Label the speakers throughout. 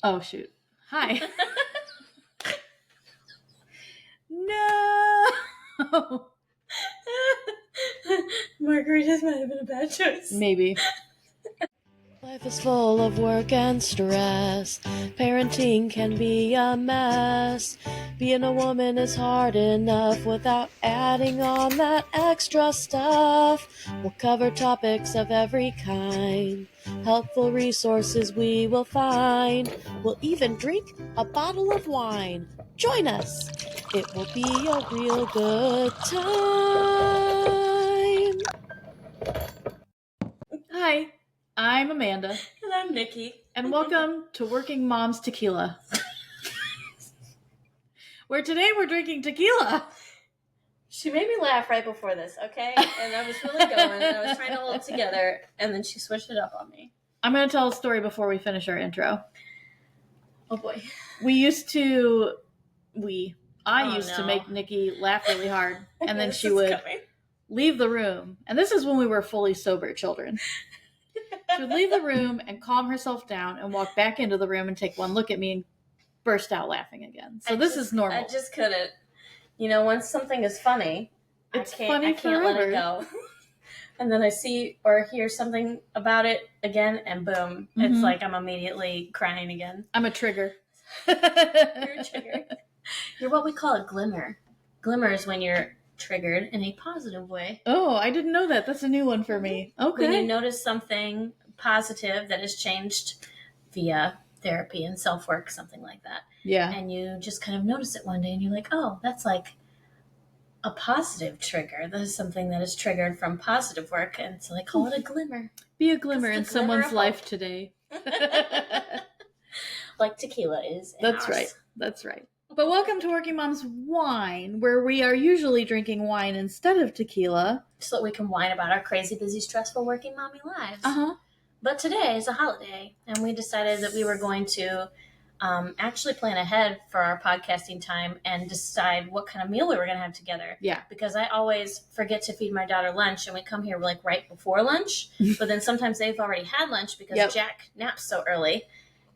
Speaker 1: Oh, shoot. Hi. No.
Speaker 2: Margaritas might have been a bad choice.
Speaker 1: Maybe.
Speaker 3: Life is full of work and stress. Parenting can be a mess. Being a woman is hard enough without adding on that extra stuff. We'll cover topics of every kind. Helpful resources we will find. We'll even drink a bottle of wine. Join us. It will be a real good time.
Speaker 1: Hi. I'm Amanda.
Speaker 2: And I'm Nikki.
Speaker 1: And welcome to Working Mom's Tequila. Where today we're drinking tequila.
Speaker 2: She made me laugh right before this, okay? And I was really going, and I was trying to hold it together, and then she switched it up on me.
Speaker 1: I'm going to tell a story before we finish our intro.
Speaker 2: Oh boy.
Speaker 1: I used to make Nikki laugh really hard, and then she would leave the room. And this is when we were fully sober children. She would leave the room and calm herself down and walk back into the room and take one look at me and burst out laughing again. So this is normal.
Speaker 2: I just couldn't. You know, once something is funny, I can't let it go. And then I see or hear something about it again, and boom, It's like I'm immediately crying again.
Speaker 1: I'm a trigger.
Speaker 2: You're a trigger. You're what we call a glimmer. Glimmer is when you're triggered in a positive way.
Speaker 1: Oh, I didn't know that. That's a new one for me. Okay.
Speaker 2: When you notice something positive that has changed via therapy and self-work, something like that.
Speaker 1: Yeah.
Speaker 2: And you just kind of notice it one day and you're like, oh, that's like a positive trigger. That is something that is triggered from positive work. And so they call it a glimmer.
Speaker 1: Be a glimmer in someone's life today.
Speaker 2: Like tequila is.
Speaker 1: That's right. That's right. But welcome to Working Mom's Whine, where we are usually drinking wine instead of tequila.
Speaker 2: So that we can whine about our crazy, busy, stressful working mommy lives.
Speaker 1: Uh-huh.
Speaker 2: But today is a holiday, and we decided that we were going to actually plan ahead for our podcasting time and decide what kind of meal we were going to have together.
Speaker 1: Yeah.
Speaker 2: Because I always forget to feed my daughter lunch, and we come here like right before lunch. But then sometimes they've already had lunch because Jack naps so early.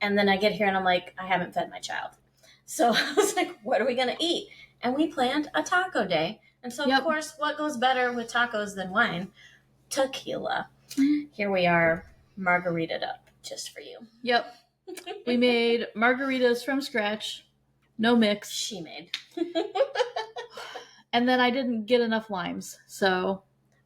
Speaker 2: And then I get here and I'm like, I haven't fed my child. So I was like, what are we going to eat? And we planned a taco day. And so, of course, what goes better with tacos than wine? Tequila. Here we are, margaritaed up just for you.
Speaker 1: Yep. We made margaritas from scratch. No mix.
Speaker 2: She made.
Speaker 1: And then I didn't get enough limes, so.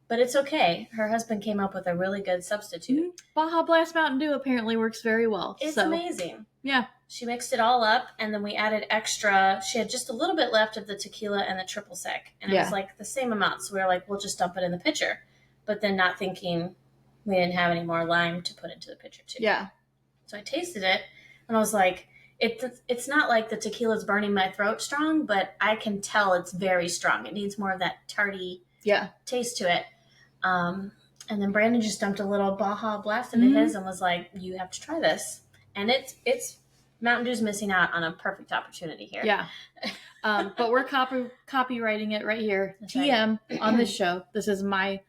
Speaker 2: But it's okay. Her husband came up with a really good substitute.
Speaker 1: Baja Blast Mountain Dew apparently works very well.
Speaker 2: It's amazing.
Speaker 1: Yeah.
Speaker 2: She mixed it all up, and then we added extra. She had just a little bit left of the tequila and the triple sec, and it was like the same amount. So we were like, we'll just dump it in the pitcher. But then not thinking we didn't have any more lime to put into the pitcher too.
Speaker 1: Yeah.
Speaker 2: So I tasted it, and I was like, it's not like the tequila's burning my throat strong, but I can tell it's very strong. It needs more of that tarty taste to it. And then Brandon just dumped a little Baja Blast into his and was like, you have to try this. And it's Mountain Dew's missing out on a perfect opportunity here.
Speaker 1: Yeah. But we're copywriting it right here. That's TM right. On this show. This is my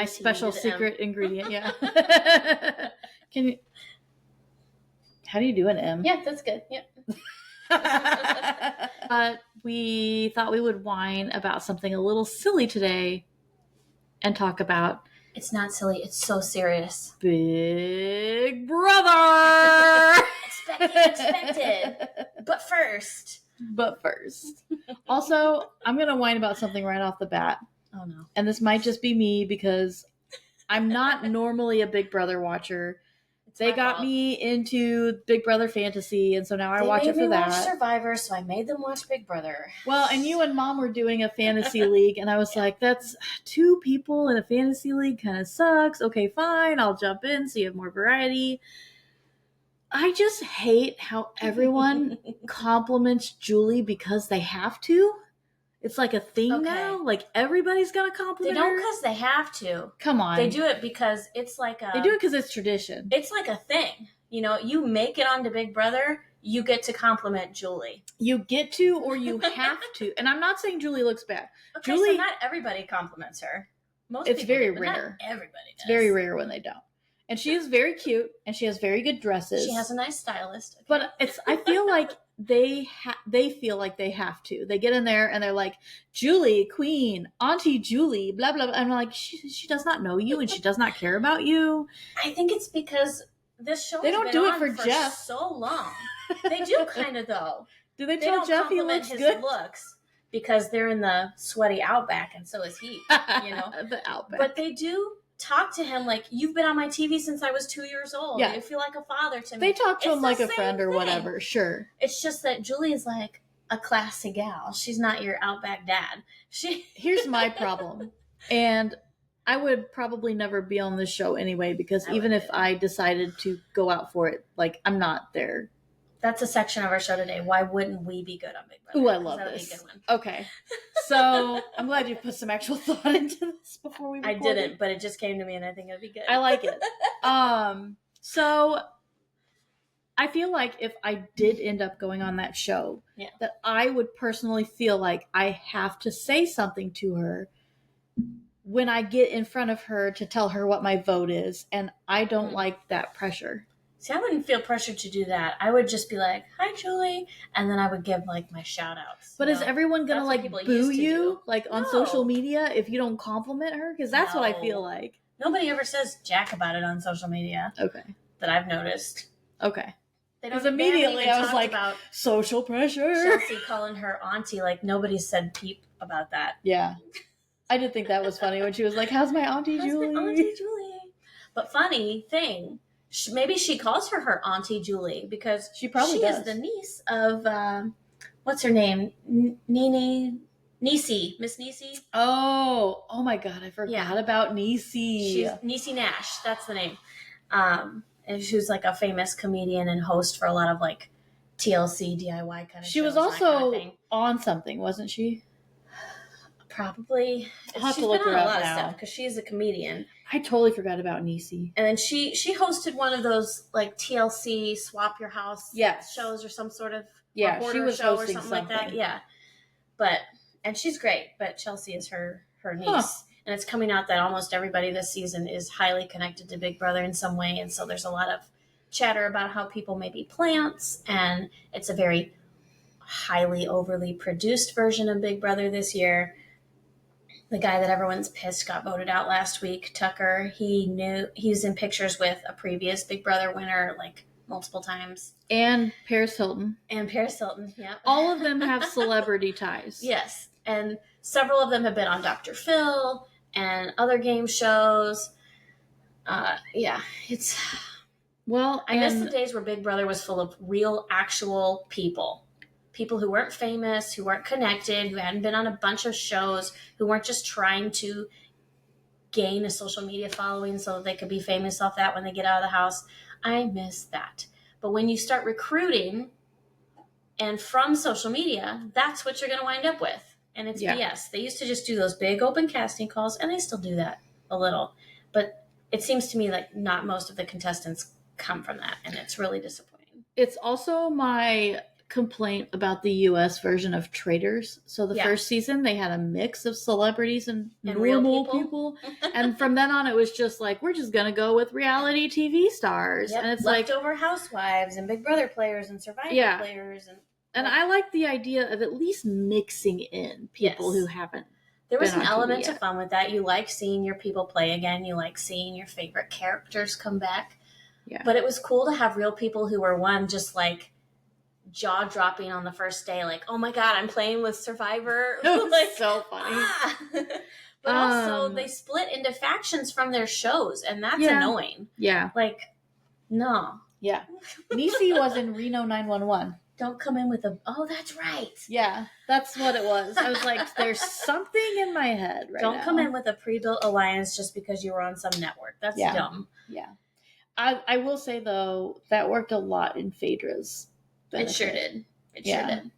Speaker 1: special secret ingredient. Yeah. How do you do an M?
Speaker 2: Yeah, that's good. Yep.
Speaker 1: But we thought we would whine about something a little silly today and talk about.
Speaker 2: It's not silly. It's so serious.
Speaker 1: Big Brother!
Speaker 2: Expected. But first.
Speaker 1: Also, I'm going to whine about something right off the bat.
Speaker 2: Oh, no.
Speaker 1: And this might just be me because I'm not normally a Big Brother watcher. They got me into Big Brother fantasy, and so now I watch it for that. They made me
Speaker 2: watch Survivor, so I made them watch Big Brother.
Speaker 1: Well, and you and Mom were doing a fantasy league, and I was like, that's 2 people in a fantasy league kind of sucks. Okay, fine, I'll jump in so you have more variety. I just hate how everyone compliments Julie because they have to. It's like a thing now. Like everybody's gonna compliment her.
Speaker 2: They don't because they have to.
Speaker 1: Come on.
Speaker 2: They do it because it's like a.
Speaker 1: They do it because it's tradition.
Speaker 2: It's like a thing. You know, you make it onto Big Brother, you get to compliment Julie.
Speaker 1: You get to, or you have to. And I'm not saying Julie looks bad.
Speaker 2: Okay,
Speaker 1: Julie,
Speaker 2: so not everybody compliments her.
Speaker 1: It's very rare.
Speaker 2: Not everybody does.
Speaker 1: It's very rare when they don't. And she is very cute, and she has very good dresses.
Speaker 2: She has a nice stylist. Okay.
Speaker 1: But I feel like they feel like they have to. They get in there and they're like, Julie, Queen, Auntie Julie, blah, blah, blah. And I'm like, she does not know you and she does not care about you.
Speaker 2: I think it's because this show
Speaker 1: They
Speaker 2: has
Speaker 1: don't
Speaker 2: been
Speaker 1: do it
Speaker 2: on
Speaker 1: for Jeff
Speaker 2: so long. They do kind of, though.
Speaker 1: Do they
Speaker 2: They
Speaker 1: tell
Speaker 2: don't
Speaker 1: Jeff he
Speaker 2: compliment
Speaker 1: looks
Speaker 2: his
Speaker 1: good?
Speaker 2: looks because they're in the sweaty outback and so is he, you know.
Speaker 1: The Outback.
Speaker 2: But they do talk to him like, you've been on my TV since I was 2 years old.
Speaker 1: Yeah.
Speaker 2: You feel like a father to me.
Speaker 1: They talk to
Speaker 2: It's
Speaker 1: him
Speaker 2: the
Speaker 1: like a
Speaker 2: same
Speaker 1: friend or
Speaker 2: thing.
Speaker 1: whatever, sure.
Speaker 2: It's just that Julie is like a classy gal. She's not your Outback dad.
Speaker 1: Here's my problem. And I would probably never be on this show anyway, because even if I decided to go out for it, like, I'm not there.
Speaker 2: That's a section of our show today. Why wouldn't we be good on Big Brother?
Speaker 1: Ooh, I love
Speaker 2: That'll
Speaker 1: this.
Speaker 2: be a good one.
Speaker 1: Okay. So I'm glad you put some actual thought into this before we
Speaker 2: I
Speaker 1: recorded.
Speaker 2: didn't, but it just came to me and I think it'd be good.
Speaker 1: I like it. So I feel like if I did end up going on that show, that I would personally feel like I have to say something to her when I get in front of her to tell her what my vote is. And I don't like that pressure.
Speaker 2: See, I wouldn't feel pressured to do that. I would just be like, hi, Julie. And then I would give like my shout outs.
Speaker 1: But is everyone going to like boo you like on social media if you don't compliment her? Because that's what I feel like.
Speaker 2: Nobody ever says jack about it on social media.
Speaker 1: Okay.
Speaker 2: That I've noticed.
Speaker 1: Okay.
Speaker 2: Because
Speaker 1: immediately I was like, about social pressure.
Speaker 2: Chelsea calling her auntie, like nobody said peep about that.
Speaker 1: Yeah. I did think that was funny when she was like, how's my Auntie Julie?
Speaker 2: My Auntie Julie. But funny thing, maybe she calls her Auntie Julie because
Speaker 1: she probably
Speaker 2: is the niece of, what's her name? Niecy. Miss Niecy.
Speaker 1: Oh my God. I forgot about Niecy.
Speaker 2: She's Niecy Nash. That's the name. And she was like a famous comedian and host for a lot of like TLC, DIY kind of
Speaker 1: She was also on something, wasn't she?
Speaker 2: Probably.
Speaker 1: I'll have
Speaker 2: She's
Speaker 1: to look
Speaker 2: been
Speaker 1: her
Speaker 2: on a
Speaker 1: up
Speaker 2: lot
Speaker 1: now.
Speaker 2: of stuff because she's a comedian.
Speaker 1: I totally forgot about Niecy.
Speaker 2: And then she hosted one of those like TLC swap your house shows or some sort of
Speaker 1: she was
Speaker 2: show
Speaker 1: hosting
Speaker 2: or something like that. Yeah. And she's great, but Chelsea is her niece. Huh. And it's coming out that almost everybody this season is highly connected to Big Brother in some way. And so there's a lot of chatter about how people may be plants. And it's a very highly overly produced version of Big Brother this year. The guy that everyone's pissed got voted out last week, Tucker. He's in pictures with a previous Big Brother winner like multiple times.
Speaker 1: And Paris Hilton.
Speaker 2: Yeah.
Speaker 1: All of them have celebrity ties.
Speaker 2: Yes. And several of them have been on Dr. Phil and other game shows. It's...
Speaker 1: Well,
Speaker 2: I miss the days where Big Brother was full of real, actual people. People who weren't famous, who weren't connected, who hadn't been on a bunch of shows, who weren't just trying to gain a social media following so that they could be famous off that when they get out of the house. I miss that. But when you start recruiting and from social media, that's what you're going to wind up with. And it's BS. They used to just do those big open casting calls, and they still do that a little. But it seems to me like not most of the contestants come from that, and it's really disappointing.
Speaker 1: It's also my complaint about the U.S. version of Traitors. So the first season, they had a mix of celebrities and normal
Speaker 2: real
Speaker 1: people. And from then on, it was just like, we're just going to go with reality TV stars.
Speaker 2: Yep.
Speaker 1: And it's
Speaker 2: leftover housewives and Big Brother players and Survivor players.
Speaker 1: And I like the idea of at least mixing in people who haven't.
Speaker 2: There was an element of fun with that. You like seeing your people play again. You like seeing your favorite characters come back.
Speaker 1: Yeah.
Speaker 2: But it was cool to have real people who were just like jaw-dropping on the first day. Like, oh my God, I'm playing with Survivor.
Speaker 1: It was like, so funny.
Speaker 2: But also they split into factions from their shows. And that's annoying.
Speaker 1: Yeah.
Speaker 2: Like, no.
Speaker 1: Yeah. Niecy was in Reno 911.
Speaker 2: Don't come in with oh, that's right.
Speaker 1: Yeah, that's what it was. I was like, there's something in my head right now.
Speaker 2: Don't come in with a pre-built alliance just because you were on some network. That's dumb.
Speaker 1: Yeah. I will say, though, that worked a lot in Phaedra's benefit.
Speaker 2: It sure did. It sure did.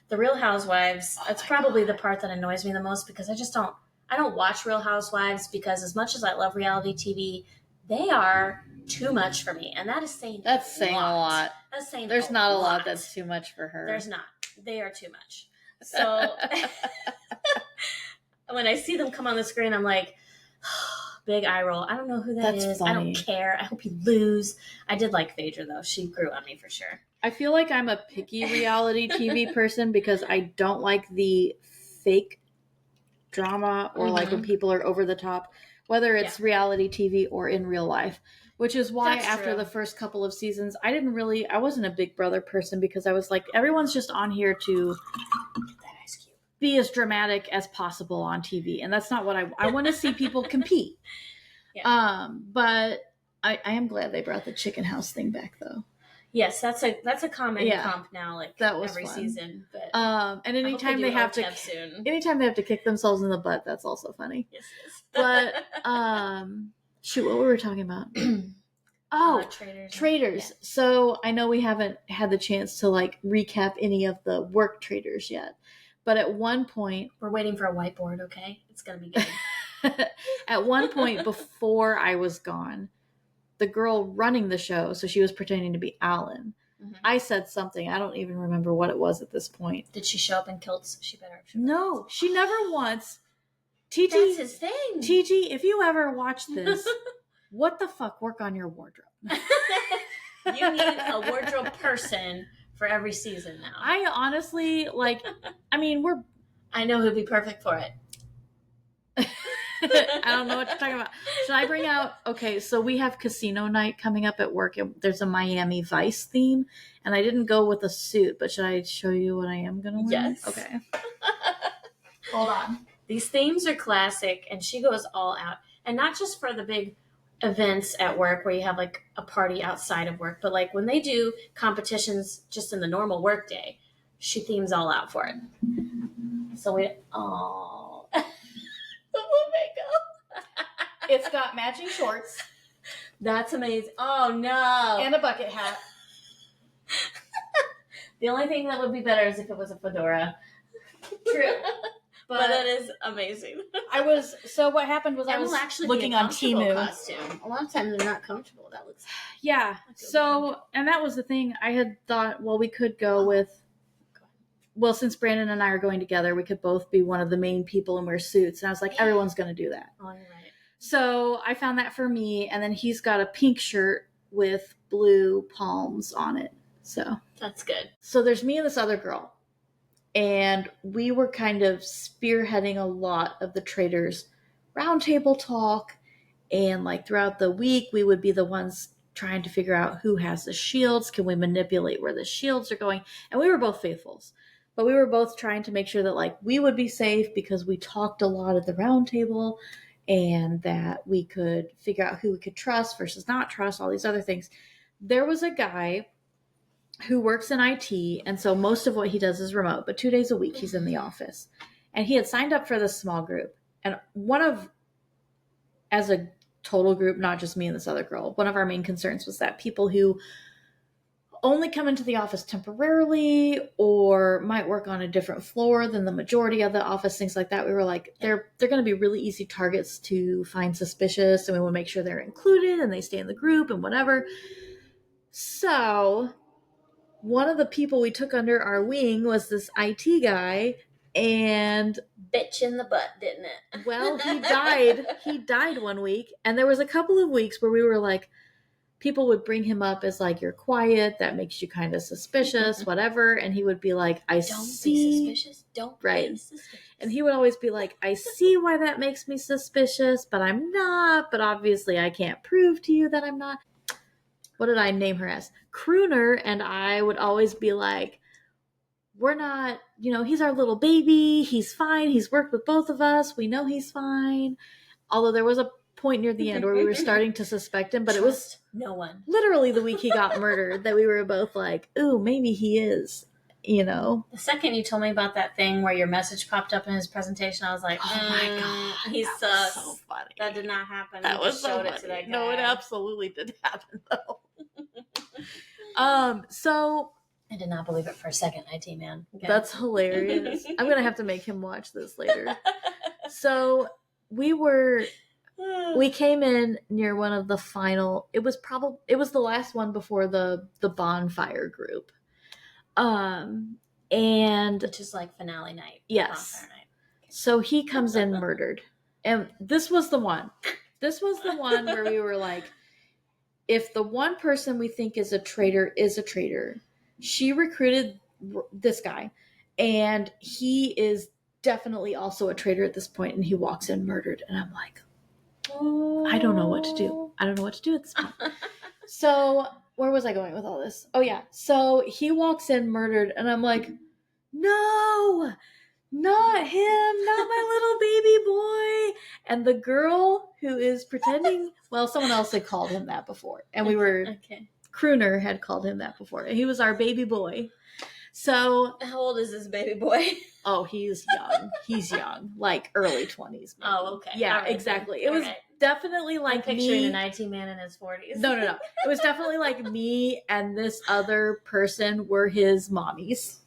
Speaker 2: The Real Housewives, that's probably the part that annoys me the most because I don't watch Real Housewives because as much as I love reality TV, they are too much for me. And that is saying
Speaker 1: a lot.
Speaker 2: That's saying
Speaker 1: there's not a lot that's too much for her.
Speaker 2: There's not. They are too much. So when I see them come on the screen, I'm like, big eye roll. I don't know who that
Speaker 1: That's
Speaker 2: is.
Speaker 1: funny.
Speaker 2: I don't care. I hope you lose. I did like Phaedra, though. She grew on me for sure.
Speaker 1: I feel like I'm a picky reality TV person because I don't like the fake drama or like when people are over the top, whether it's reality TV or in real life, which is why
Speaker 2: That's
Speaker 1: after
Speaker 2: true.
Speaker 1: the first couple of seasons, I wasn't a Big Brother person because I was like, everyone's just on here to
Speaker 2: That Ice Cube.
Speaker 1: be as dramatic as possible on TV. And that's not what I want to see people compete. But I am glad they brought the chicken house thing back though.
Speaker 2: Yes, that's a common comp now, like
Speaker 1: that was
Speaker 2: every
Speaker 1: fun.
Speaker 2: season. But
Speaker 1: and anytime they have to kick themselves in the butt, that's also funny.
Speaker 2: Yes.
Speaker 1: But shoot, what were we talking about? Traders. So I know we haven't had the chance to like recap any of the work traders yet, but at one point
Speaker 2: we're waiting for a whiteboard. Okay, it's gonna be good.
Speaker 1: At one point before I was gone, the girl running the show, so she was pretending to be Alan. Mm-hmm. I said something. I don't even remember what it was at this point.
Speaker 2: Did she show up in kilts? She better.
Speaker 1: No, she never once. TG,
Speaker 2: that's his thing.
Speaker 1: TG, if you ever watch this, what the fuck? Work on your wardrobe.
Speaker 2: You need a wardrobe person for every season now.
Speaker 1: I honestly I know
Speaker 2: who'd be perfect for it.
Speaker 1: I don't know what you're talking about. Should I bring out... Okay, so we have casino night coming up at work. There's a Miami Vice theme, and I didn't go with a suit, but should I show you what I am going to wear?
Speaker 2: Yes.
Speaker 1: Okay.
Speaker 2: Hold on. These themes are classic, and she goes all out. And not just for the big events at work where you have like a party outside of work, but like when they do competitions just in the normal work day, she themes all out for it. So
Speaker 1: it's got matching shorts.
Speaker 2: That's amazing. Oh no.
Speaker 1: And a bucket hat.
Speaker 2: The only thing that would be better is if it was a fedora.
Speaker 1: True.
Speaker 2: But that is amazing.
Speaker 1: So what happened was I was
Speaker 2: actually
Speaker 1: looking on Temu.
Speaker 2: Costume. A lot of times they're not comfortable. That looks.
Speaker 1: Yeah. So, and that was the thing. I had thought, well, we could go with. Well, since Brandon and I are going together, we could both be one of the main people and wear suits. And I was like, everyone's going to do that.
Speaker 2: Oh, you're right.
Speaker 1: So I found that for me. And then he's got a pink shirt with blue palms on it. So
Speaker 2: that's good.
Speaker 1: So there's me and this other girl. And we were kind of spearheading a lot of the traders' roundtable talk. And like throughout the week, we would be the ones trying to figure out who has the shields. Can we manipulate where the shields are going? And we were both faithfuls. But we were both trying to make sure that like we would be safe because we talked a lot at the roundtable and that we could figure out who we could trust versus not trust, all these other things. There was a guy who works in IT, and so most of what he does is remote, but 2 days a week he's in the office. And he had signed up for this small group. And as a total group, not just me and this other girl, one of our main concerns was that people who only come into the office temporarily or might work on a different floor than the majority of the office, things like that. We were like, they're going to be really easy targets to find suspicious, and we want to make sure they're included and they stay in the group and whatever. So one of the people we took under our wing was this IT guy, and
Speaker 2: bitch in the butt, didn't it?
Speaker 1: Well, he died one week, and there was a couple of weeks where we were like, people would bring him up as like, you're quiet, that makes you kind of suspicious, whatever. And he would be like, Don't be suspicious. Be suspicious. And he would always be like, I see why that makes me suspicious, but I'm not. But obviously I can't prove to you that I'm not. What did I name her as? Crooner. And I would always be like, we're not, he's our little baby. He's fine. He's worked with both of us. We know he's fine. Although there was a point near the end where we were starting to suspect him, but it was
Speaker 2: no one.
Speaker 1: Literally the week he got murdered that we were both like, ooh, maybe he is, The
Speaker 2: second you told me about that thing where your message popped up in his presentation, I was like,
Speaker 1: oh my God,
Speaker 2: he sucks.
Speaker 1: So funny.
Speaker 2: That did not happen.
Speaker 1: That was so funny.
Speaker 2: It to that guy.
Speaker 1: No, it absolutely did happen though. So
Speaker 2: I did not believe it for a second, IT man.
Speaker 1: Okay. That's hilarious. I'm going to have to make him watch this later. So we came in near one of the final, it was the last one before the bonfire group. And
Speaker 2: which is like finale night.
Speaker 1: Yes. Bonfire night. So he comes in murdered. And this was the one. This was the one where we were like, if the one person we think is a traitor, she recruited this guy, and he is definitely also a traitor at this point, and he walks in murdered, and I'm like, I don't know what to do. I don't know what to do at this point. So, where was I going with all this? Oh, yeah. So, he walks in murdered, and I'm like, no, not him, not my little baby boy. And the girl who is pretending, well, someone else had called him that before. And we were, Crooner had called him that before. And he was our baby boy. So.
Speaker 2: How old is this baby boy?
Speaker 1: Oh, he's young. He's young. Like early 20s. Maybe.
Speaker 2: Oh, okay.
Speaker 1: Yeah,
Speaker 2: right,
Speaker 1: exactly. It was definitely like
Speaker 2: I'm picturing a 19 man in his 40s.
Speaker 1: No. It was definitely like me and this other person were his mommies.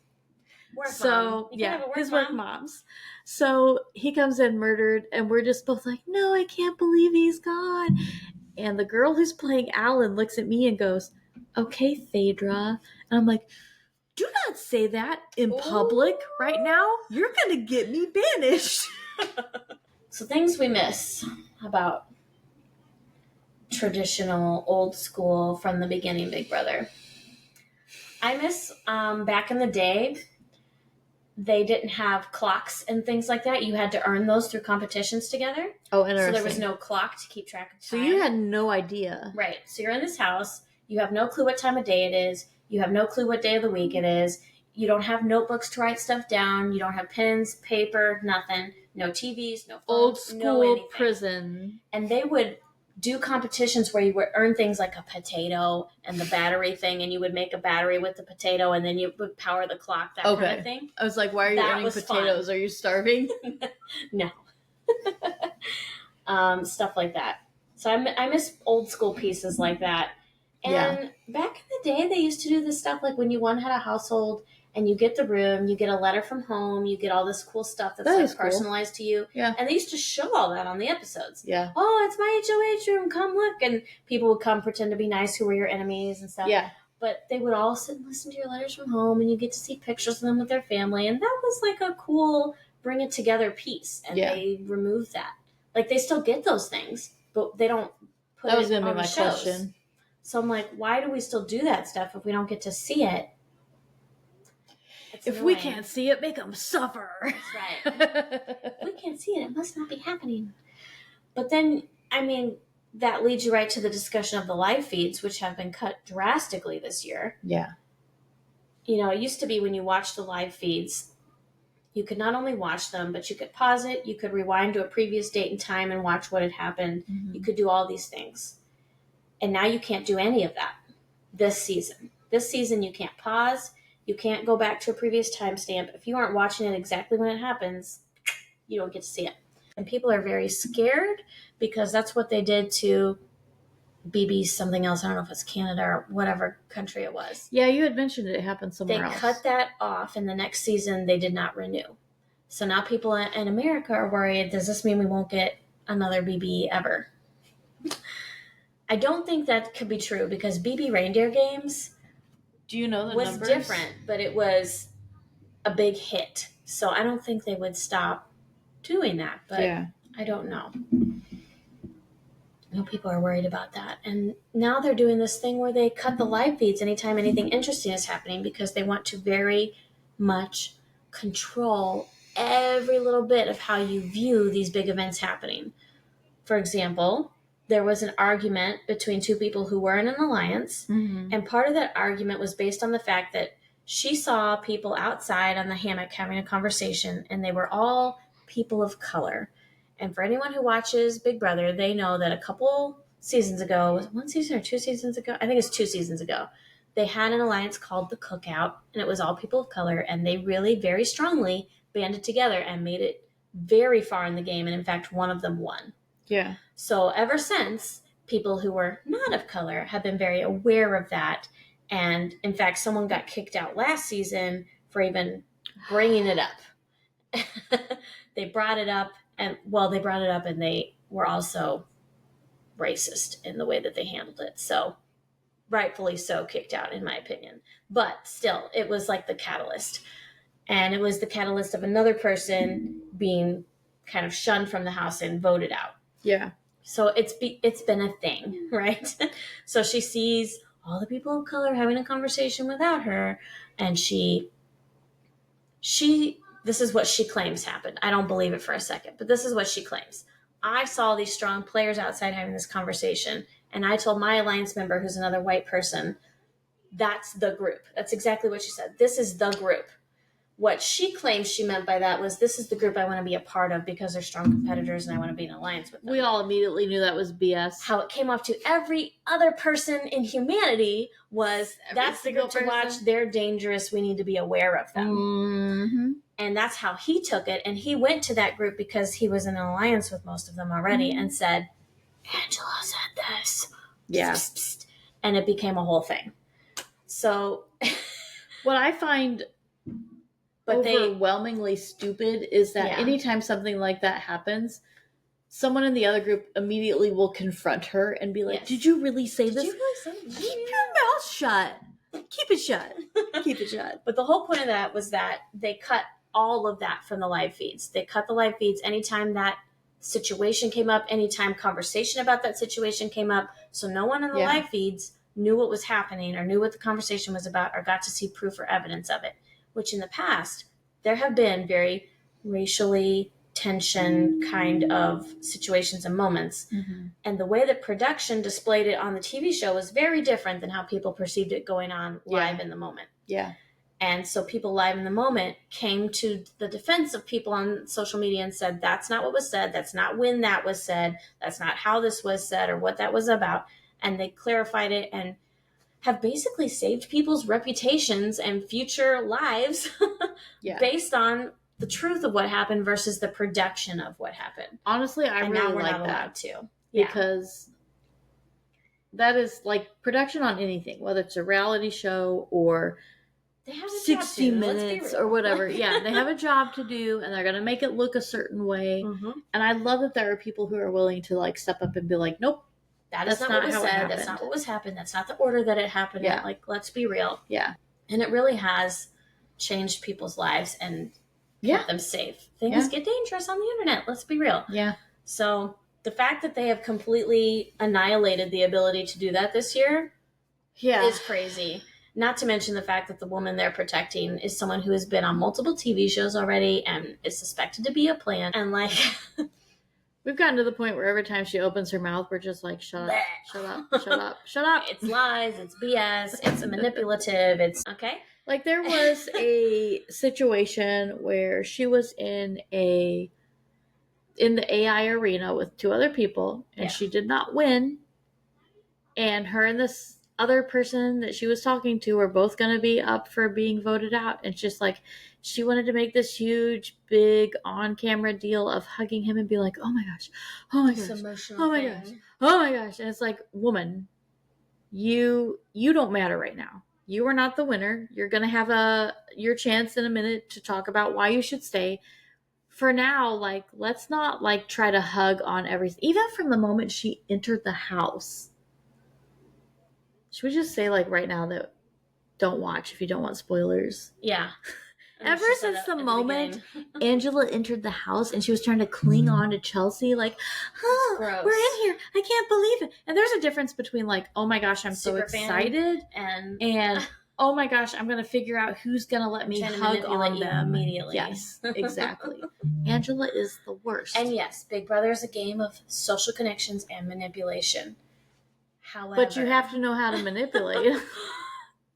Speaker 1: His work moms. So he comes in murdered, and we're just both like, no, I can't believe he's gone. And the girl who's playing Alan looks at me and goes, okay, Phaedra. And I'm like, do not say that in public right now. You're going to get me banished.
Speaker 2: So things we miss about traditional, old school, from the beginning Big Brother. I miss back in the day, they didn't have clocks and things like that. You had to earn those through competitions together.
Speaker 1: Oh, interesting.
Speaker 2: So there was no clock to keep track of time.
Speaker 1: So you had no idea.
Speaker 2: Right. So you're in this house. You have no clue what time of day it is. You have no clue what day of the week it is. You don't have notebooks to write stuff down. You don't have pens, paper, nothing. No TVs, no phones,
Speaker 1: old school
Speaker 2: no anything.
Speaker 1: Prison.
Speaker 2: And they would do competitions where you would earn things like a potato and the battery thing, and you would make a battery with the potato, and then you would power the clock, that kind of thing.
Speaker 1: I was like, why are you earning potatoes? Fun. Are you starving?
Speaker 2: No. Stuff like that. So I miss old school pieces like that. And back in the day, they used to do this stuff like when you had a household and you get the room, you get a letter from home, you get all this cool stuff that's like personalized to you.
Speaker 1: Yeah.
Speaker 2: And they used to show all that on the episodes.
Speaker 1: Yeah.
Speaker 2: Oh, it's my HOH room. Come look. And people would come pretend to be nice who were your enemies and stuff.
Speaker 1: Yeah.
Speaker 2: But they would all sit and listen to your letters from home, and you get to see pictures of them with their family. And that was like a cool bring it together piece. And they removed that. Like they still get those things, but they don't put
Speaker 1: that was
Speaker 2: it
Speaker 1: gonna
Speaker 2: on
Speaker 1: be my
Speaker 2: the shows.
Speaker 1: question.
Speaker 2: So I'm like, why do we still do that stuff if we don't get to see it?
Speaker 1: If we can't see it, make them suffer.
Speaker 2: That's right. If we can't see it, it must not be happening. But then, I mean, that leads you right to the discussion of the live feeds, which have been cut drastically this year.
Speaker 1: Yeah.
Speaker 2: You know, it used to be when you watched the live feeds, you could not only watch them, but you could pause it, you could rewind to a previous date and time and watch what had happened. Mm-hmm. You could do all these things. And now you can't do any of that this season. This season, you can't pause. You can't go back to a previous timestamp. If you aren't watching it exactly when it happens, you don't get to see it. And people are very scared because that's what they did to BB something else. I don't know if it's Canada or whatever country it was.
Speaker 1: Yeah, you had mentioned it happened somewhere else.
Speaker 2: They cut that off, and the next season they did not renew. So now people in America are worried, does this mean we won't get another BB ever? I don't think that could be true because BB Reindeer Games...
Speaker 1: Do you know the
Speaker 2: was
Speaker 1: numbers?
Speaker 2: Different, but it was a big hit. So I don't think they would stop doing that. But I don't know. I know people are worried about that. And now they're doing this thing where they cut the live feeds anytime anything interesting is happening because they want to very much control every little bit of how you view these big events happening. For example, there was an argument between two people who were in an alliance, and part of that argument was based on the fact that she saw people outside on the hammock having a conversation, and they were all people of color. And for anyone who watches Big Brother, they know that a couple seasons ago, was it 1 season or 2 seasons ago? I think it's 2 seasons ago. They had an alliance called the Cookout, and it was all people of color, and they really very strongly banded together and made it very far in the game, and in fact, one of them won.
Speaker 1: Yeah.
Speaker 2: So ever since, people who were not of color have been very aware of that. And in fact, someone got kicked out last season for even bringing it up. They brought it up and they were also racist in the way that they handled it. So rightfully so kicked out, in my opinion. But still, it was like the catalyst. And it was the catalyst of another person being kind of shunned from the house and voted out.
Speaker 1: Yeah.
Speaker 2: So it's been a thing, right? So she sees all the people of color having a conversation without her, and she this is what she claims happened. I don't believe it for a second, but this is what she claims. I saw these strong players outside having this conversation, and I told my alliance member, who's another white person, that's the group. That's exactly what she said. This is the group. What she claims she meant by that was, this is the group I want to be a part of because they're strong competitors and I want to be in alliance with them.
Speaker 1: We all immediately knew that was BS.
Speaker 2: How it came off to every other person in humanity was, that's the group to watch. They're dangerous. We need to be aware of them.
Speaker 1: Mm-hmm.
Speaker 2: And that's how he took it. And he went to that group because he was in an alliance with most of them already and said, Angela said this.
Speaker 1: Yeah.
Speaker 2: Psst, psst. And it became a whole thing. So
Speaker 1: what I find overwhelmingly stupid is that anytime something like that happens, someone in the other group immediately will confront her and be like, did you really say this?
Speaker 2: Did you really say this?
Speaker 1: Keep your mouth shut. Keep it shut. Keep it shut.
Speaker 2: But the whole point of that was that they cut all of that from the live feeds. They cut the live feeds anytime that situation came up, anytime conversation about that situation came up. So no one in the live feeds knew what was happening or knew what the conversation was about or got to see proof or evidence of it, which in the past, there have been very racially tension kind of situations and moments. Mm-hmm. And the way that production displayed it on the TV show was very different than how people perceived it going on live in the moment.
Speaker 1: Yeah.
Speaker 2: And so people live in the moment came to the defense of people on social media and said, that's not what was said. That's not when that was said. That's not how this was said or what that was about. And they clarified it and have basically saved people's reputations and future lives based on the truth of what happened versus the production of what happened.
Speaker 1: Honestly, I
Speaker 2: and
Speaker 1: really
Speaker 2: now we're
Speaker 1: like
Speaker 2: not
Speaker 1: that
Speaker 2: allowed to.
Speaker 1: because that is like production on anything, whether it's a reality show or
Speaker 2: they have a
Speaker 1: 60 minutes or whatever. Yeah, they have a job to do and they're going to make it look a certain way. Mm-hmm. And I love that there are people who are willing to like step up and be like, nope.
Speaker 2: That's not what was said. That's not what was happened. That's not the order that it happened in. Like, let's be real.
Speaker 1: Yeah.
Speaker 2: And it really has changed people's lives and kept them safe. Things get dangerous on the internet. Let's be real.
Speaker 1: Yeah.
Speaker 2: So the fact that they have completely annihilated the ability to do that this year is crazy. Not to mention the fact that the woman they're protecting is someone who has been on multiple TV shows already and is suspected to be a plant. And like...
Speaker 1: We've gotten to the point where every time she opens her mouth, we're just like, shut up, shut up, shut up, shut up.
Speaker 2: It's lies, it's BS, it's manipulative, it's okay.
Speaker 1: Like there was a situation where she was in the AI arena with two other people and she did not win. And her and this other person that she was talking to were both going to be up for being voted out. And it's just like, she wanted to make this huge, big on-camera deal of hugging him and be like, oh my gosh, oh my gosh, oh my gosh, oh my gosh. And it's like, woman, you don't matter right now. You are not the winner. You're going to have your chance in a minute to talk about why you should stay. For now, like, let's not like try to hug on everything. Even from the moment she entered the house. Should we just say like right now that don't watch if you don't want spoilers?
Speaker 2: Yeah.
Speaker 1: Ever since the moment Angela entered the house and she was trying to cling on to Chelsea, like, oh, we're in here. I can't believe it. And there's a difference between like, oh my gosh, I'm so excited and oh my gosh, I'm going to figure out who's going to let me hug on them
Speaker 2: immediately.
Speaker 1: Yes, exactly. Angela is the worst.
Speaker 2: And yes, Big Brother is a game of social connections and manipulation. However,
Speaker 1: but you have to know how to manipulate.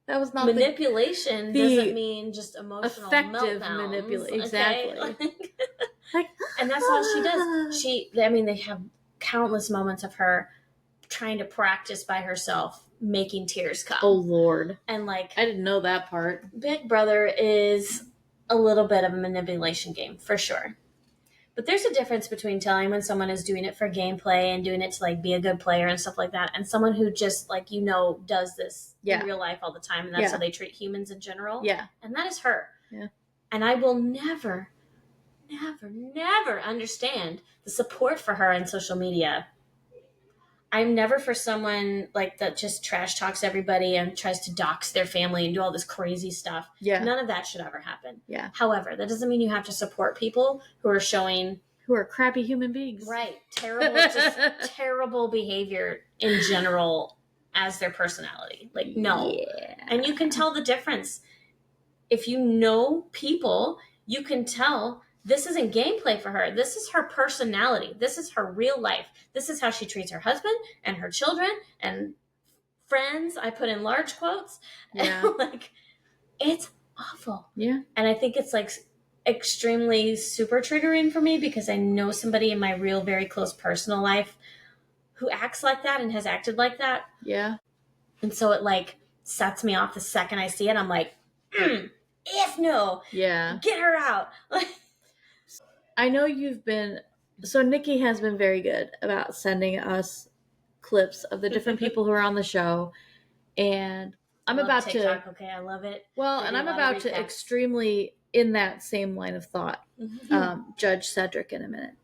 Speaker 1: That was not
Speaker 2: manipulation. Doesn't mean just emotional
Speaker 1: effective
Speaker 2: meltdowns.
Speaker 1: Manipulation. Exactly.
Speaker 2: Okay? Like, and that's all she does. They have countless moments of her trying to practice by herself, making tears come.
Speaker 1: Oh Lord!
Speaker 2: And like,
Speaker 1: I didn't know that part.
Speaker 2: Big Brother is a little bit of a manipulation game for sure. But there's a difference between telling when someone is doing it for gameplay and doing it to like be a good player and stuff like that, and someone who just like does this in real life all the time, and that's how they treat humans in general.
Speaker 1: Yeah,
Speaker 2: and that is her.
Speaker 1: Yeah,
Speaker 2: and I will never understand the support for her on social media. I'm never for someone like that just trash talks everybody and tries to dox their family and do all this crazy stuff.
Speaker 1: Yeah.
Speaker 2: None of that should ever happen.
Speaker 1: Yeah.
Speaker 2: However, that doesn't mean you have to support people who are showing
Speaker 1: who are crappy human beings.
Speaker 2: Right. Terrible, just terrible behavior in general as their personality. Like, no.
Speaker 1: Yeah.
Speaker 2: And you can tell the difference. If you know people, you can tell this isn't gameplay for her. This is her personality. This is her real life. This is how she treats her husband and her children and friends. I put in large quotes.
Speaker 1: Yeah.
Speaker 2: Like, it's awful.
Speaker 1: Yeah.
Speaker 2: And I think it's like extremely super triggering for me because I know somebody in my real, very close personal life who acts like that and has acted like that.
Speaker 1: Yeah.
Speaker 2: And so it like sets me off the second I see it. I'm like, if no,
Speaker 1: Yeah.
Speaker 2: get her out.
Speaker 1: I know so Nikki has been very good about sending us clips of the different people who are on the show. And I'm about
Speaker 2: TikTok,
Speaker 1: to,
Speaker 2: okay, I love it.
Speaker 1: well, and I'm about to extremely, in that same line of thought, judge Cedric in a minute,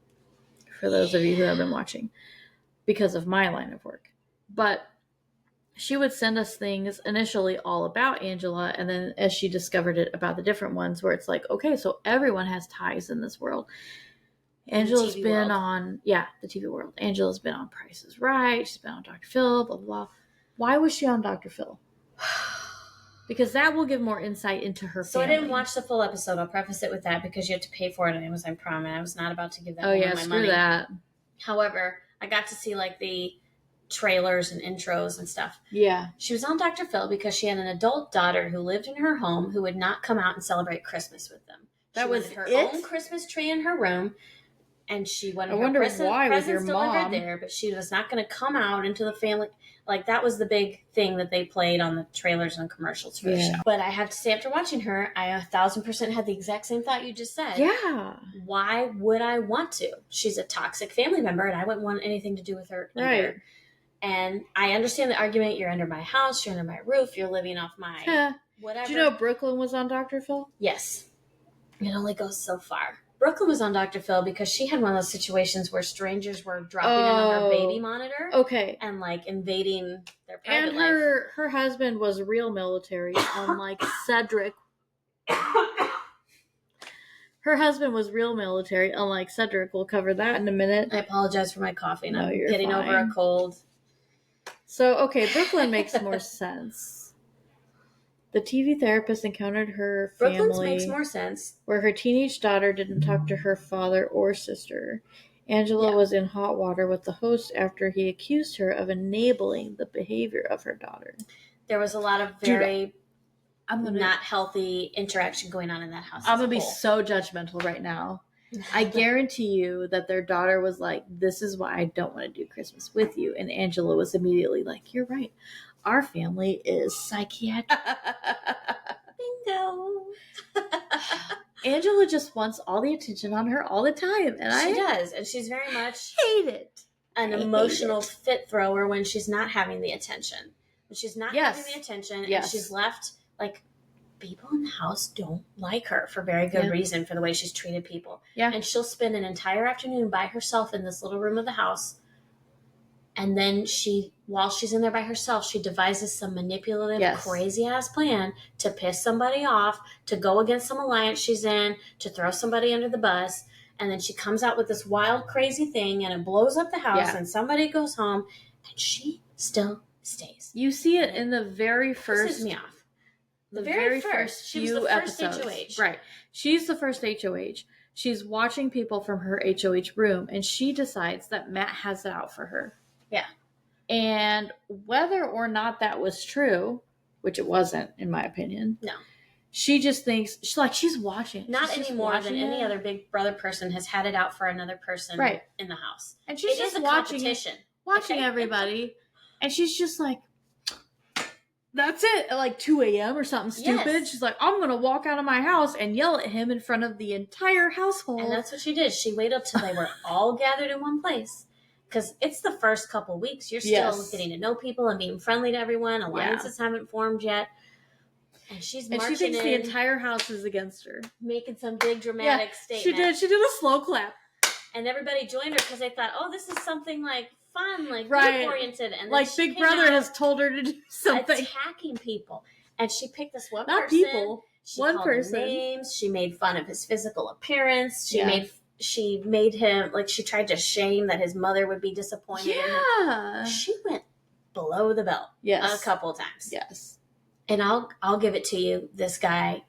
Speaker 1: for those of you who have been watching, because of my line of work. But she would send us things initially all about Angela, and then as she discovered it about the different ones, where it's like, okay, so everyone has ties in this world. Angela's been on, the TV world. Angela's been on Price is Right. She's been on Dr. Phil, blah, blah, blah. Why was she on Dr. Phil? Because that will give more insight into her family.
Speaker 2: So I didn't watch the full episode. I'll preface it with that because you have to pay for it on Amazon Prime, and I was not about to give that woman my money.
Speaker 1: That.
Speaker 2: However, I got to see like the trailers and intros and stuff.
Speaker 1: Yeah.
Speaker 2: She was on Dr. Phil because she had an adult daughter who lived in her home who would not come out and celebrate Christmas with them.
Speaker 1: That was
Speaker 2: her own Christmas tree in her room. And she wanted her presents delivered there, but she was not going to come out into the family. Like, that was the big thing that they played on the trailers and commercials for the show. But I have to say, after watching her, I 1,000% had the exact same thought you just said.
Speaker 1: Yeah.
Speaker 2: Why would I want to? She's a toxic family member, and I wouldn't want anything to do with her either.
Speaker 1: Right.
Speaker 2: And I understand the argument. You're under my house. You're under my roof. You're living off my whatever.
Speaker 1: Did you know Brooklyn was on Dr. Phil?
Speaker 2: Yes. It only goes so far. Brooklyn was on Dr. Phil because she had one of those situations where strangers were dropping in on her baby monitor.
Speaker 1: Okay.
Speaker 2: And like invading their private life.
Speaker 1: And her husband was real military, unlike Cedric. Her husband was real military, unlike Cedric. We'll cover that in a minute.
Speaker 2: I apologize for my coughing.
Speaker 1: No,
Speaker 2: I'm
Speaker 1: you're
Speaker 2: getting
Speaker 1: fine.
Speaker 2: over a cold.
Speaker 1: So, okay, Brooklyn makes more sense. The TV therapist encountered her family.
Speaker 2: Brooklyn's makes more sense.
Speaker 1: Where her teenage daughter didn't talk to her father or sister. Angela was in hot water with the host after he accused her of enabling the behavior of her daughter.
Speaker 2: There was a lot of very not healthy interaction going on in that house.
Speaker 1: I'm going to be so judgmental right now. I guarantee you that their daughter was like, this is why I don't want to do Christmas with you. And Angela was immediately like, you're right. Our family is psychiatric.
Speaker 2: Bingo.
Speaker 1: Angela just wants all the attention on her all the time. And
Speaker 2: she does. And she's very much
Speaker 1: hate it.
Speaker 2: An emotional fit thrower when she's not having the attention. When she's not having the attention and she's left, like, people in the house don't like her for very good reason for the way she's treated people. Yeah. And she'll spend an entire afternoon by herself in this little room of the house. And then while she's in there by herself, she devises some manipulative, crazy-ass plan to piss somebody off, to go against some alliance she's in, to throw somebody under the bus. And then she comes out with this wild, crazy thing, and it blows up the house, and somebody goes home, and she still stays.
Speaker 1: You see it in the very first...
Speaker 2: Pisses me off. The very first. She was the first
Speaker 1: episodes. HOH. Right. She's the first HOH. She's watching people from her HOH room, and she decides that Matt has it out for her.
Speaker 2: Yeah.
Speaker 1: And whether or not that was true, which it wasn't, in my opinion.
Speaker 2: No.
Speaker 1: She just thinks, she's watching.
Speaker 2: Not any more than any other Big Brother person has had it out for another person in the house.
Speaker 1: And she's just watching everybody. And she's just like, that's it. At like 2 a.m. or something stupid. Yes. She's like, I'm going to walk out of my house and yell at him in front of the entire household.
Speaker 2: And that's what she did. She waited till they were all gathered in one place. Because it's the first couple weeks. You're still getting to know people and being friendly to everyone. Alliances haven't formed yet. And she's marching in. And she thinks
Speaker 1: the entire house is against her.
Speaker 2: Making some big dramatic statement.
Speaker 1: She did a slow clap.
Speaker 2: And everybody joined her because they thought, oh, this is something like fun, like group-oriented. And
Speaker 1: like Big Brother has told her to do something.
Speaker 2: Attacking people. And she picked this one
Speaker 1: person. Not people.
Speaker 2: She called him names. She made fun of his physical appearance. She made she made him, like, she tried to shame that his mother would be disappointed in him.
Speaker 1: Yeah.
Speaker 2: She went below the belt
Speaker 1: Yes.
Speaker 2: a couple of times.
Speaker 1: Yes.
Speaker 2: And I'll give it to you. This guy,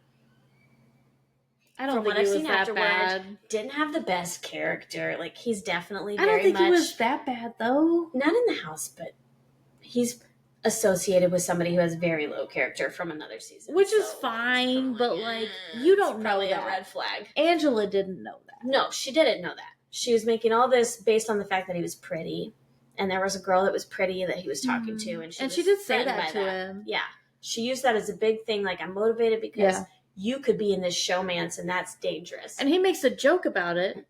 Speaker 1: I don't
Speaker 2: from
Speaker 1: think
Speaker 2: what I've
Speaker 1: it was
Speaker 2: seen
Speaker 1: that
Speaker 2: afterward,
Speaker 1: bad.
Speaker 2: didn't have the best character. Like, he's definitely
Speaker 1: I
Speaker 2: very
Speaker 1: don't think
Speaker 2: much
Speaker 1: it was that bad, though.
Speaker 2: not in the house, but he's associated with somebody who has very low character from another season.
Speaker 1: Which
Speaker 2: so
Speaker 1: is fine,
Speaker 2: it's
Speaker 1: but, like, you don't know
Speaker 2: probably
Speaker 1: that.
Speaker 2: a red flag.
Speaker 1: Angela didn't know that.
Speaker 2: No, she didn't know that. She was making all this based on the fact that he was pretty. And there was a girl that was pretty that he was talking to. And she
Speaker 1: did say
Speaker 2: threatened
Speaker 1: that
Speaker 2: by
Speaker 1: to him.
Speaker 2: Yeah. She used that as a big thing. Like, I'm motivated because you could be in this showmance and that's dangerous.
Speaker 1: And he makes a joke about it.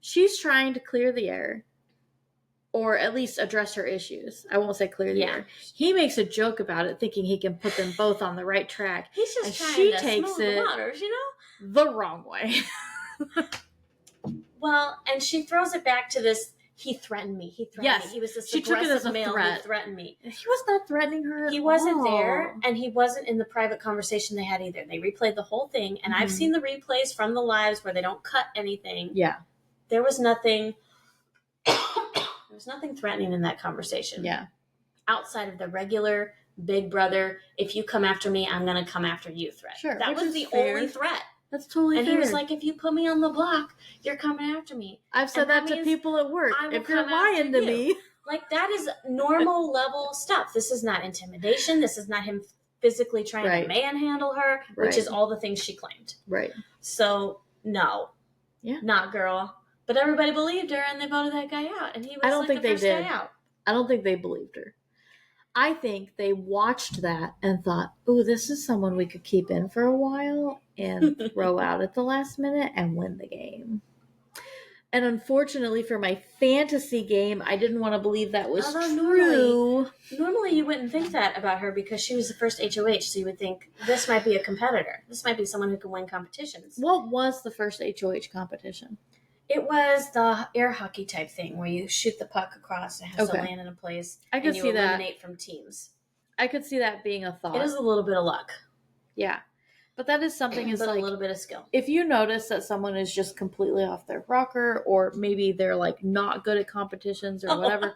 Speaker 1: She's trying to clear the air. Or at least address her issues. I won't say clear the air. He makes a joke about it, thinking he can put them both on the right track.
Speaker 2: He's just
Speaker 1: and
Speaker 2: trying
Speaker 1: she
Speaker 2: to
Speaker 1: takes
Speaker 2: smooth
Speaker 1: it
Speaker 2: the waters, you know?
Speaker 1: the wrong way.
Speaker 2: Well, and she throws it back to this, he threatened me. He threatened me. He was this
Speaker 1: she took it as a
Speaker 2: male
Speaker 1: threat.
Speaker 2: who threatened me.
Speaker 1: He was not threatening her at all.
Speaker 2: He wasn't there, and he wasn't in the private conversation they had either. They replayed the whole thing, and I've seen the replays from the lives where they don't cut anything.
Speaker 1: Yeah.
Speaker 2: There was nothing threatening in that conversation.
Speaker 1: Yeah.
Speaker 2: Outside of the regular big brother, if you come after me, I'm going to come after you threat.
Speaker 1: Sure.
Speaker 2: That was the only threat.
Speaker 1: That's totally
Speaker 2: and
Speaker 1: fair.
Speaker 2: he was like, if you put me on the block, you're coming after me.
Speaker 1: I've said that to people at work. If you're lying to me.
Speaker 2: Like, that is normal level stuff. This is not intimidation. This is not him physically trying to manhandle her, which is all the things she claimed.
Speaker 1: Right.
Speaker 2: So, no.
Speaker 1: Yeah.
Speaker 2: Not girl. But everybody believed her, and they voted that guy out. And he was the first guy out.
Speaker 1: I don't think they believed her. I think they watched that and thought, ooh, this is someone we could keep in for a while and throw out at the last minute and win the game. And unfortunately for my fantasy game, I didn't want to believe that was true.
Speaker 2: Normally you wouldn't think that about her because she was the first HOH, so you would think this might be a competitor. This might be someone who can win competitions.
Speaker 1: What was the first HOH competition?
Speaker 2: It was the air hockey type thing where you shoot the puck across and it has to land in a place.
Speaker 1: I could see that.
Speaker 2: And you eliminate from teams.
Speaker 1: I could see that being a thought.
Speaker 2: It is a little bit of luck.
Speaker 1: Yeah. But that is something is
Speaker 2: but
Speaker 1: like
Speaker 2: a little bit of skill.
Speaker 1: If you notice that someone is just completely off their rocker, or maybe they're like not good at competitions or whatever,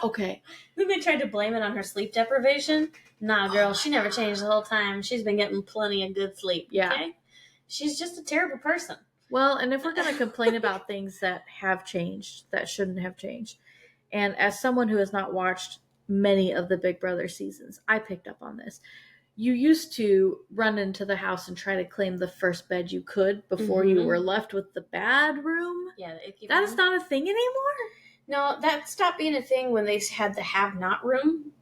Speaker 1: okay.
Speaker 2: Then they tried to blame it on her sleep deprivation. Nah, girl, she never changed the whole time. She's been getting plenty of good sleep.
Speaker 1: Yeah.
Speaker 2: Okay? She's just a terrible person.
Speaker 1: Well, and if we're going to complain about things that have changed, that shouldn't have changed, and as someone who has not watched many of the Big Brother seasons, I picked up on this. You used to run into the house and try to claim the first bed you could before you were left with the bad room.
Speaker 2: Yeah.
Speaker 1: That is not a thing anymore?
Speaker 2: No, that stopped being a thing when they had the have-not room.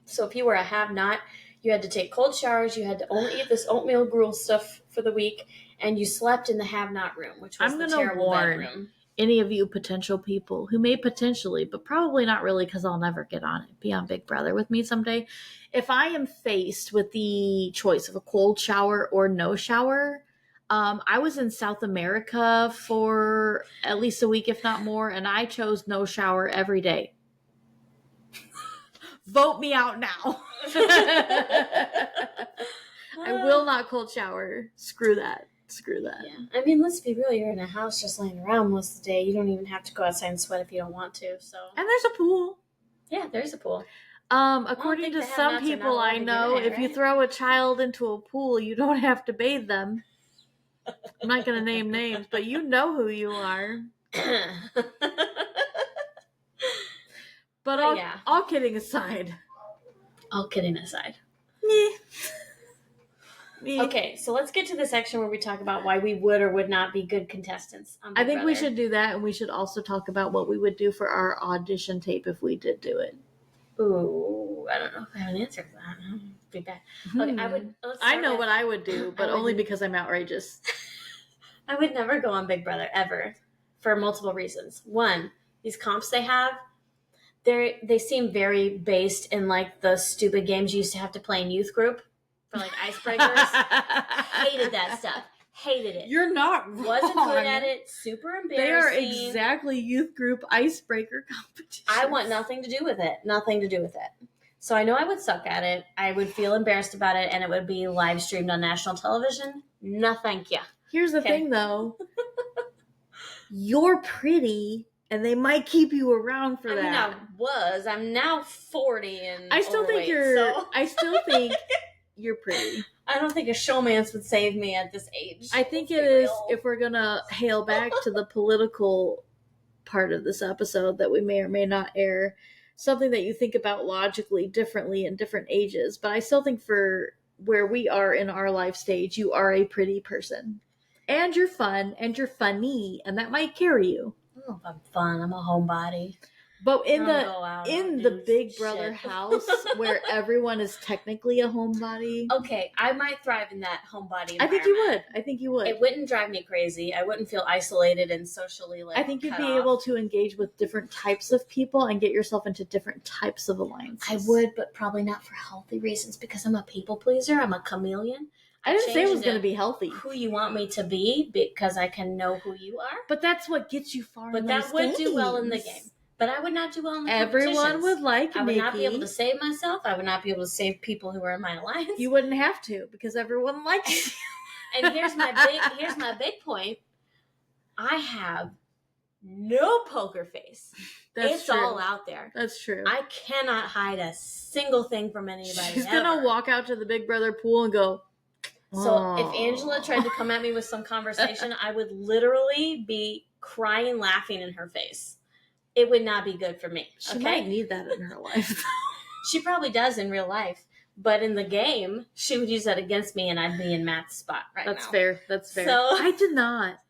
Speaker 2: So if you were a have-not, you had to take cold showers, you had to only eat this oatmeal gruel stuff for the week, and you slept in the have-not room, which was the terrible bedroom.
Speaker 1: Any of you potential people who may potentially, but probably not really because I'll never get on it, be on Big Brother with me someday. If I am faced with the choice of a cold shower or no shower, I was in South America for at least a week, if not more, and I chose no shower every day. Vote me out now. I will not cold shower. Screw that.
Speaker 2: Yeah. I mean, let's be real. You're in a house just laying around most of the day. You don't even have to go outside and sweat if you don't want to. So.
Speaker 1: And there's a pool.
Speaker 2: Yeah, there's a pool.
Speaker 1: According to some people I know, if you throw a child into a pool, you don't have to bathe them. I'm not going to name names, but you know who you are. But all kidding aside.
Speaker 2: All kidding aside. Okay, so let's get to the section where we talk about why we would or would not be good contestants on Big
Speaker 1: I think
Speaker 2: Brother.
Speaker 1: we should do that, and we should also talk about what we would do for our audition tape if we did do it.
Speaker 2: Ooh, I don't know if I have an answer for that. Be bad. Okay,
Speaker 1: I know what I would do, but only because I'm outrageous.
Speaker 2: I would never go on Big Brother, ever, for multiple reasons. One, these comps they have, they seem very based in like the stupid games you used to have to play in youth group. For like icebreakers. Hated that stuff. Hated it.
Speaker 1: You're not wrong.
Speaker 2: Wasn't good at it. Super embarrassing.
Speaker 1: They are exactly youth group icebreaker competitions.
Speaker 2: I want nothing to do with it. Nothing to do with it. So I know I would suck at it. I would feel embarrassed about it, and it would be live streamed on national television. No, thank you.
Speaker 1: Here's the thing, though. you're pretty and they might keep you around for that.
Speaker 2: I'm now 40 and
Speaker 1: I still
Speaker 2: overweight,
Speaker 1: think you're pretty.
Speaker 2: I don't think a showmance would save me at this age.
Speaker 1: I think it is, if we're gonna hail back to the political part of this episode that we may or may not air, something that you think about logically differently in different ages. But I still think for where we are in our life stage, you are a pretty person. And you're fun, and you're funny, and that might carry you.
Speaker 2: I don't know if I'm fun. I'm a homebody.
Speaker 1: But in the Big Brother house where everyone is technically a homebody.
Speaker 2: Okay, I might thrive in that homebody environment.
Speaker 1: I think you would.
Speaker 2: It wouldn't drive me crazy. I wouldn't feel isolated and socially
Speaker 1: I think you'd be able to engage with different types of people and get yourself into different types of alliances.
Speaker 2: I would, but probably not for healthy reasons because I'm a people pleaser. I'm a chameleon.
Speaker 1: I didn't say it was going to be healthy.
Speaker 2: Who you want me to be because I can know who you are.
Speaker 1: But that's what gets you far in
Speaker 2: that would do well in the game. But I would not do well in the
Speaker 1: Everyone would like
Speaker 2: I would not be able to save myself. I would not be able to save people who are in my alliance.
Speaker 1: You wouldn't have to because everyone likes you.
Speaker 2: And here's my big point. I have no poker face. It's true. All out there.
Speaker 1: That's true.
Speaker 2: I cannot hide a single thing from anybody.
Speaker 1: She's going to walk out to the Big Brother pool and go,
Speaker 2: so if Angela tried to come at me with some conversation, I would literally be crying, laughing in her face. It would not be good for me.
Speaker 1: She might need that in her life.
Speaker 2: She probably does in real life. But in the game, she would use that against me and I'd be in Matt's spot right
Speaker 1: now. That's fair.
Speaker 2: So,
Speaker 1: I did not.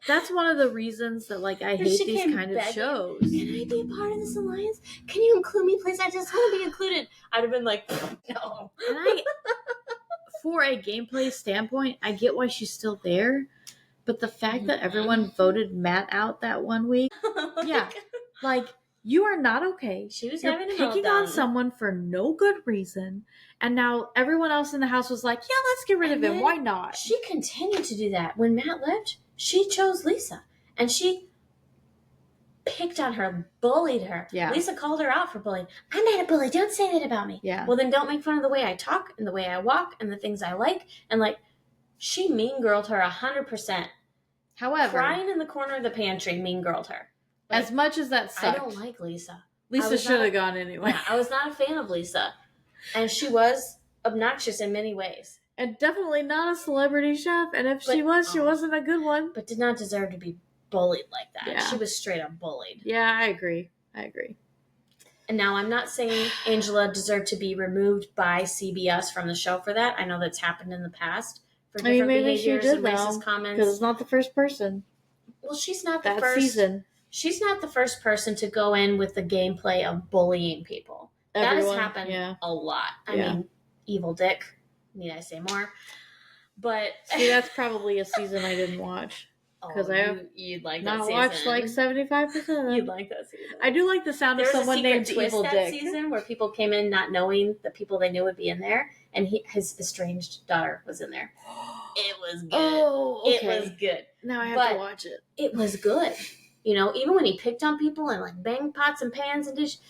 Speaker 1: That's one of the reasons that I hate these kind of shows.
Speaker 2: Can I be a part of this alliance? Can you include me, please? I just want to be included. I'd have been like, no.
Speaker 1: And for a gameplay standpoint, I get why she's still there. But the fact that everyone voted Matt out that 1 week, yeah. You are not okay.
Speaker 2: She was
Speaker 1: You're picking on someone for no good reason. And now everyone else in the house was like, yeah, let's get rid of him. Why not?
Speaker 2: She continued to do that. When Matt left, she chose Lisa. And she picked on her, bullied her.
Speaker 1: Yeah.
Speaker 2: Lisa called her out for bullying. I'm not a bully. Don't say that about me.
Speaker 1: Yeah.
Speaker 2: Well, then don't make fun of the way I talk and the way I walk and the things I like. And she mean girled her 100%.
Speaker 1: However,
Speaker 2: crying in the corner of the pantry mean girled her.
Speaker 1: As much as that sucked.
Speaker 2: I don't like Lisa.
Speaker 1: Lisa should have gone anyway.
Speaker 2: Yeah, I was not a fan of Lisa. And she was obnoxious in many ways.
Speaker 1: And definitely not a celebrity chef. And if she wasn't a good one.
Speaker 2: But did not deserve to be bullied like that.
Speaker 1: Yeah.
Speaker 2: She was straight up bullied.
Speaker 1: Yeah, I agree.
Speaker 2: And now I'm not saying Angela deserved to be removed by CBS from the show for that. I know that's happened in the past for different behaviors and racist comments.
Speaker 1: Because it's not the first person.
Speaker 2: Well, she's not the
Speaker 1: that
Speaker 2: first
Speaker 1: season.
Speaker 2: She's not the first person to go in with the gameplay of bullying people. That has happened a lot. I mean, Evil Dick. Need I say more? But
Speaker 1: see, that's probably a season I didn't watch. Because
Speaker 2: you'd like
Speaker 1: not
Speaker 2: that season.
Speaker 1: watched 75% of them.
Speaker 2: You'd like that season.
Speaker 1: I do like the sound of someone named Evil Dick.
Speaker 2: That season where people came in not knowing the people they knew would be in there, and his estranged daughter was in there. It was good.
Speaker 1: Oh, okay.
Speaker 2: It was good.
Speaker 1: Now I have to watch it.
Speaker 2: It was good. Even when he picked on people and banged pots and pans and dishes,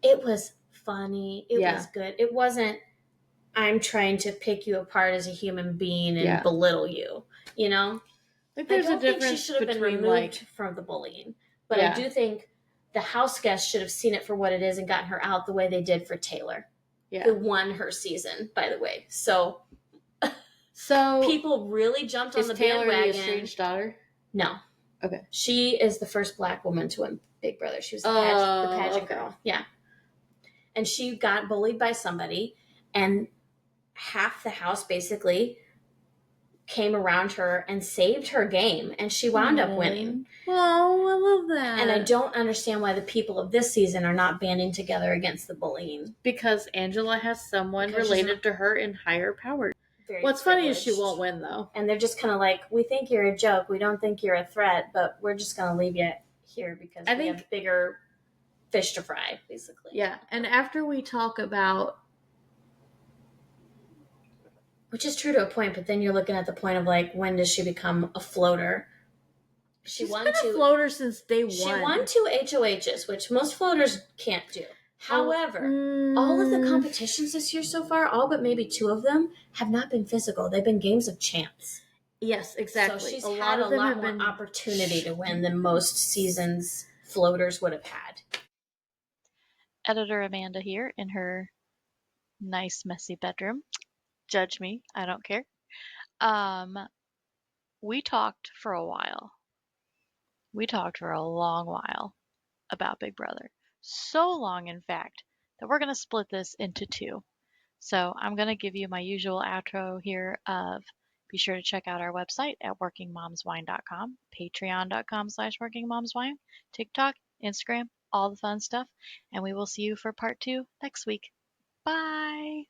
Speaker 2: it was funny. It was good. It wasn't, I'm trying to pick you apart as a human being and belittle you.
Speaker 1: There's
Speaker 2: I
Speaker 1: a difference
Speaker 2: think she should have been removed from the bullying. But I do think the house guests should have seen it for what it is and gotten her out the way they did for Taylor.
Speaker 1: Yeah.
Speaker 2: Who won her season, by the way. So people really jumped on the
Speaker 1: Taylor
Speaker 2: bandwagon.
Speaker 1: The estranged daughter?
Speaker 2: No.
Speaker 1: Okay.
Speaker 2: She is the first Black woman to win Big Brother. She was the pageant girl. Yeah. And she got bullied by somebody, and half the house basically came around her and saved her game, and she wound up winning.
Speaker 1: Oh, I love that.
Speaker 2: And I don't understand why the people of this season are not banding together against the bullying.
Speaker 1: Because Angela has someone related to her in higher power. What's funny is she won't win, though.
Speaker 2: And they're just kind of we think you're a joke. We don't think you're a threat, but we're just going to leave you here because we have bigger fish to fry, basically.
Speaker 1: Yeah, and after we talk about...
Speaker 2: Which is true to a point, but then you're looking at the point of when does she become a floater?
Speaker 1: She's been a floater since day one.
Speaker 2: She won 2 HOHs, which most floaters can't do. However, all of the competitions this year so far, all but maybe 2 of them, have not been physical. They've been games of chance.
Speaker 1: Yes, exactly.
Speaker 2: So she's
Speaker 1: a
Speaker 2: had
Speaker 1: lot
Speaker 2: a
Speaker 1: of them
Speaker 2: lot
Speaker 1: have
Speaker 2: more
Speaker 1: been
Speaker 2: opportunity to win than most seasons floaters would have had.
Speaker 3: Editor Amanda here in her nice, messy bedroom. Judge me, I don't care. We talked for a while. We talked for a long while about Big Brother. So long, in fact, that we're going to split this into two. So I'm going to give you my usual outro here of be sure to check out our website at workingmomswine.com, patreon.com/workingmomswine, TikTok, Instagram, all the fun stuff. And we will see you for part 2 next week. Bye!